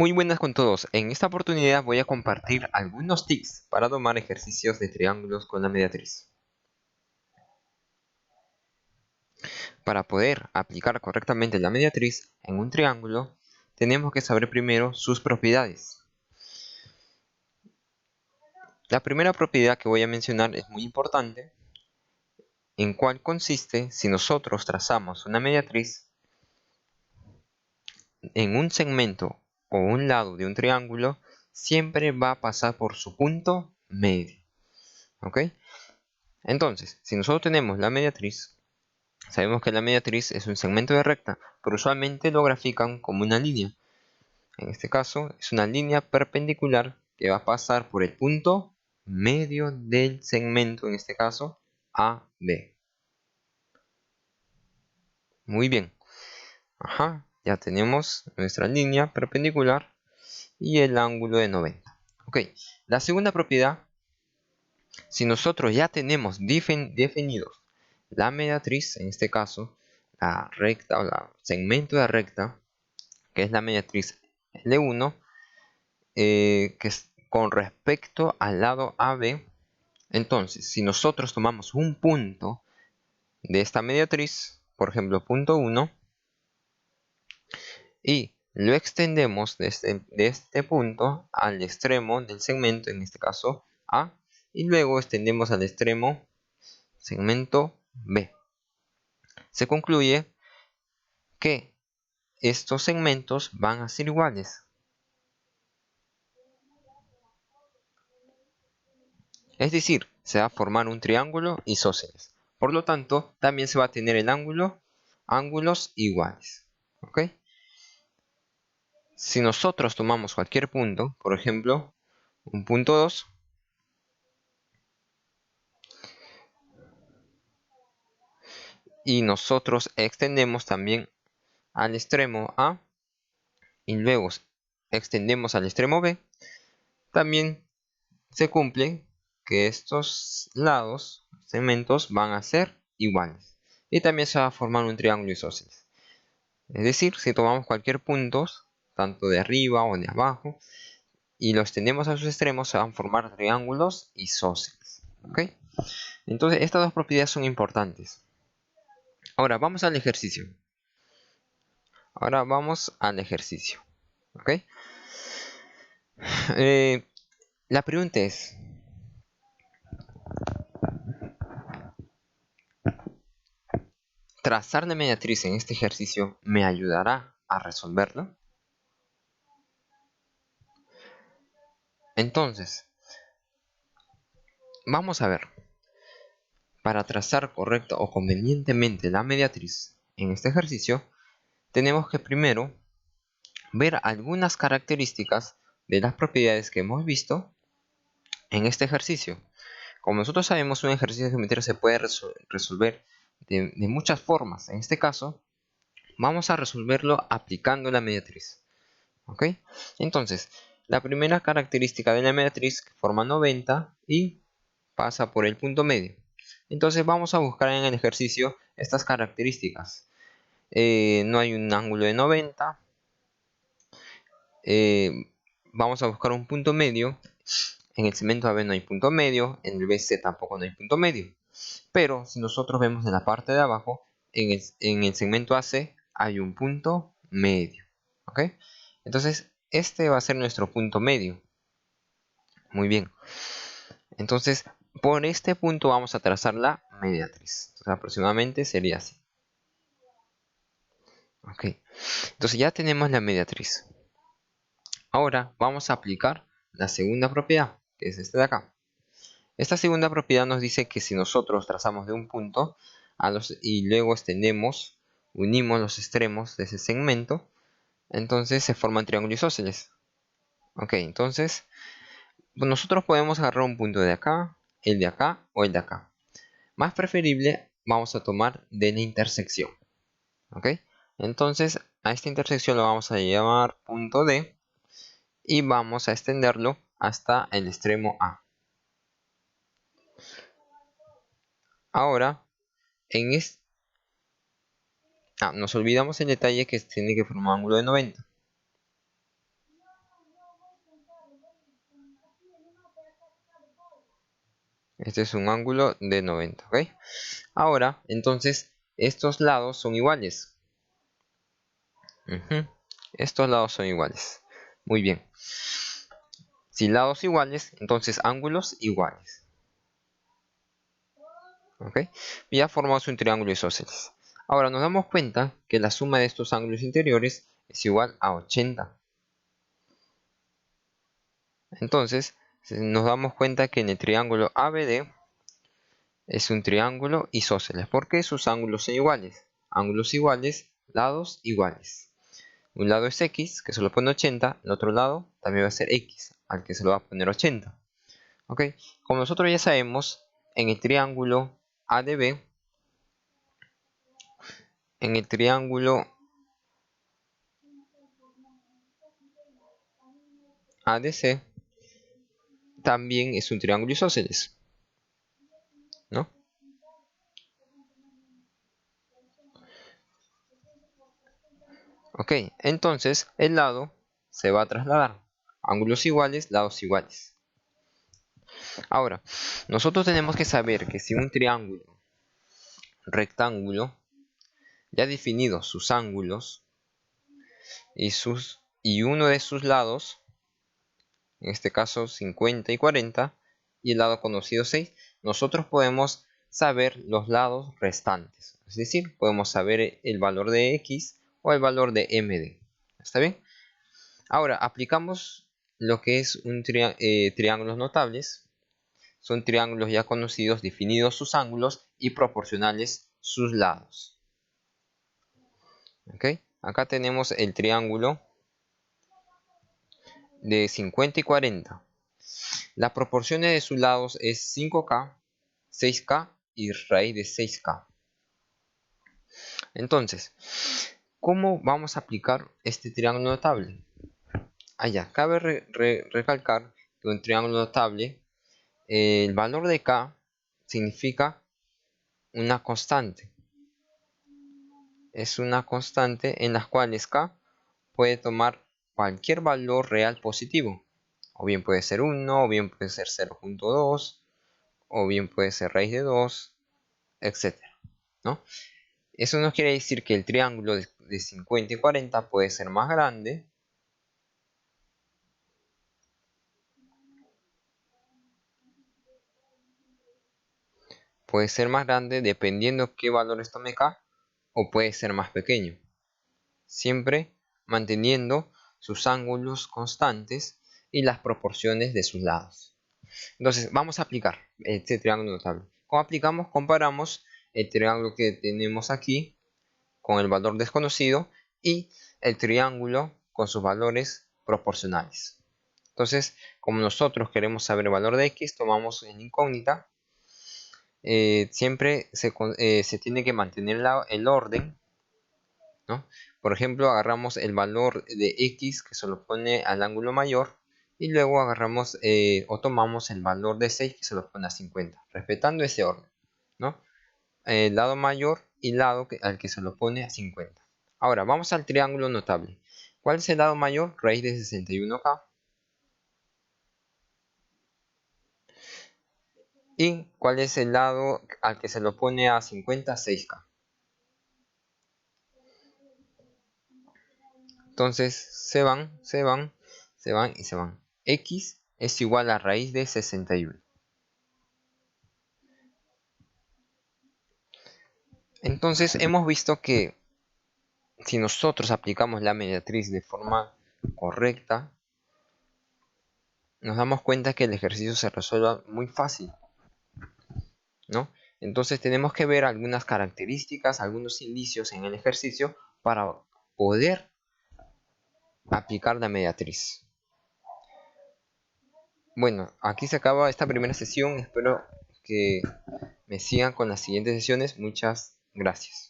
Muy buenas con todos. En esta oportunidad voy a compartir algunos tips para tomar ejercicios de triángulos con la mediatriz. Para poder aplicar correctamente la mediatriz en un triángulo, tenemos que saber primero sus propiedades. La primera propiedad que voy a mencionar es muy importante, en cual consiste si nosotros trazamos una mediatriz en un segmento o un lado de un triángulo, siempre va a pasar por su punto medio. ¿Ok? Entonces, si nosotros tenemos la mediatriz, sabemos que la mediatriz es un segmento de recta, pero usualmente lo grafican como una línea. En este caso, es una línea perpendicular que va a pasar por el punto medio del segmento, en este caso, AB. Muy bien. Ya tenemos nuestra línea perpendicular y el ángulo de 90. Ok, la segunda propiedad, si nosotros ya tenemos definidos la mediatriz, en este caso, la recta o el segmento de recta, que es la mediatriz L1, que es con respecto al lado AB. Entonces, si nosotros tomamos un punto de esta mediatriz, por ejemplo, punto 1, y lo extendemos de este punto al extremo del segmento, en este caso A, y luego extendemos al extremo segmento B. Se concluye que estos segmentos van a ser iguales. Es decir, se va a formar un triángulo isósceles. Por lo tanto, también se va a tener el ángulos iguales. ¿Ok? Si nosotros tomamos cualquier punto, por ejemplo, un punto 2, y nosotros extendemos también al extremo A, y luego extendemos al extremo B, también se cumple que estos lados, segmentos, van a ser iguales. Y también se va a formar un triángulo isósceles. Es decir, si tomamos cualquier punto, tanto de arriba o de abajo, y los extendemos a sus extremos, se van a formar triángulos isósceles. ¿Ok? Entonces, estas dos propiedades son importantes. Ahora, vamos al ejercicio. ¿Ok? La pregunta es, ¿trazar la mediatriz en este ejercicio me ayudará a resolverlo? Entonces, vamos a ver. Para trazar correcta o convenientemente la mediatriz en este ejercicio, tenemos que primero ver algunas características de las propiedades que hemos visto en este ejercicio. Como nosotros sabemos, un ejercicio de geometría se puede resolver de muchas formas. En este caso, vamos a resolverlo aplicando la mediatriz. ¿Ok? Entonces, la primera característica de la mediatriz que forma 90 y pasa por el punto medio. Entonces vamos a buscar en el ejercicio estas características. No hay un ángulo de 90. Vamos a buscar un punto medio. En el segmento AB no hay punto medio. En el BC tampoco no hay punto medio. Pero si nosotros vemos en la parte de abajo, en el segmento AC hay un punto medio. ¿Ok? Entonces este va a ser nuestro punto medio. Muy bien. Entonces por este punto vamos a trazar la mediatriz. Entonces, aproximadamente sería así. Ok. Entonces ya tenemos la mediatriz. Ahora vamos a aplicar la segunda propiedad, que es esta de acá. Esta segunda propiedad nos dice que si nosotros trazamos de un punto y luego unimos los extremos de ese segmento, entonces se forman triángulos isósceles. Ok, entonces nosotros podemos agarrar un punto de acá o el de acá. Más preferible vamos a tomar de la intersección. Ok, entonces a esta intersección lo vamos a llamar punto D y vamos a extenderlo hasta el extremo A. Ahora, nos olvidamos el detalle que tiene que formar un ángulo de 90. Este es un ángulo de 90, ¿ok? Ahora, entonces, estos lados son iguales. Estos lados son iguales. Muy bien. Si lados iguales, entonces ángulos iguales. ¿Ok? Ya formamos un triángulo isósceles. Ahora nos damos cuenta que la suma de estos ángulos interiores es igual a 80. Entonces, nos damos cuenta que en el triángulo ABD es un triángulo isósceles porque sus ángulos son iguales. Ángulos iguales, lados iguales. Un lado es X, que se lo pone 80, el otro lado también va a ser X, al que se lo va a poner 80. ¿Ok? Como nosotros ya sabemos, en el triángulo ADB, en el triángulo ADC, también es un triángulo isósceles, ¿no? Ok, entonces el lado se va a trasladar. Ángulos iguales, lados iguales. Ahora, nosotros tenemos que saber que si un triángulo rectángulo, ya definido sus ángulos y uno de sus lados, en este caso 50 y 40, y el lado conocido 6, nosotros podemos saber los lados restantes. Es decir, podemos saber el valor de X o el valor de MD. ¿Está bien? Ahora, aplicamos lo que es un triángulos notables. Son triángulos ya conocidos, definidos sus ángulos y proporcionales sus lados. ¿Ok? Acá tenemos el triángulo de 50 y 40. Las proporciones de sus lados es 5K, 6K y raíz de 6K. Entonces, ¿cómo vamos a aplicar este triángulo notable? Allá, cabe recalcar que un triángulo notable, el valor de K significa una constante. Es una constante en las cuales K puede tomar cualquier valor real positivo. O bien puede ser 1, o bien puede ser 0.2, o bien puede ser raíz de 2, etc. ¿no? Eso no quiere decir que el triángulo de 50 y 40 puede ser más grande. Puede ser más grande dependiendo qué valores tome K, o puede ser más pequeño. Siempre manteniendo sus ángulos constantes y las proporciones de sus lados. Entonces, vamos a aplicar este triángulo notable. ¿Cómo aplicamos? Comparamos el triángulo que tenemos aquí con el valor desconocido y el triángulo con sus valores proporcionales. Entonces, como nosotros queremos saber el valor de X, tomamos en incógnita. Siempre se tiene que mantener el orden, ¿no? Por ejemplo, agarramos el valor de X que se lo pone al ángulo mayor y luego agarramos o tomamos el valor de 6 que se lo pone a 50, respetando ese orden, ¿no? El lado mayor y lado al que se lo pone a 50. Ahora, vamos al triángulo notable. ¿Cuál es el lado mayor? Raíz de 61K. ¿Y cuál es el lado al que se lo pone a 50? 6K. Entonces, se van y se van. X es igual a raíz de 61. Entonces, hemos visto que si nosotros aplicamos la mediatriz de forma correcta, nos damos cuenta que el ejercicio se resuelve muy fácil, ¿no? Entonces tenemos que ver algunas características, algunos indicios en el ejercicio para poder aplicar la mediatriz. Bueno, aquí se acaba esta primera sesión. Espero que me sigan con las siguientes sesiones. Muchas gracias.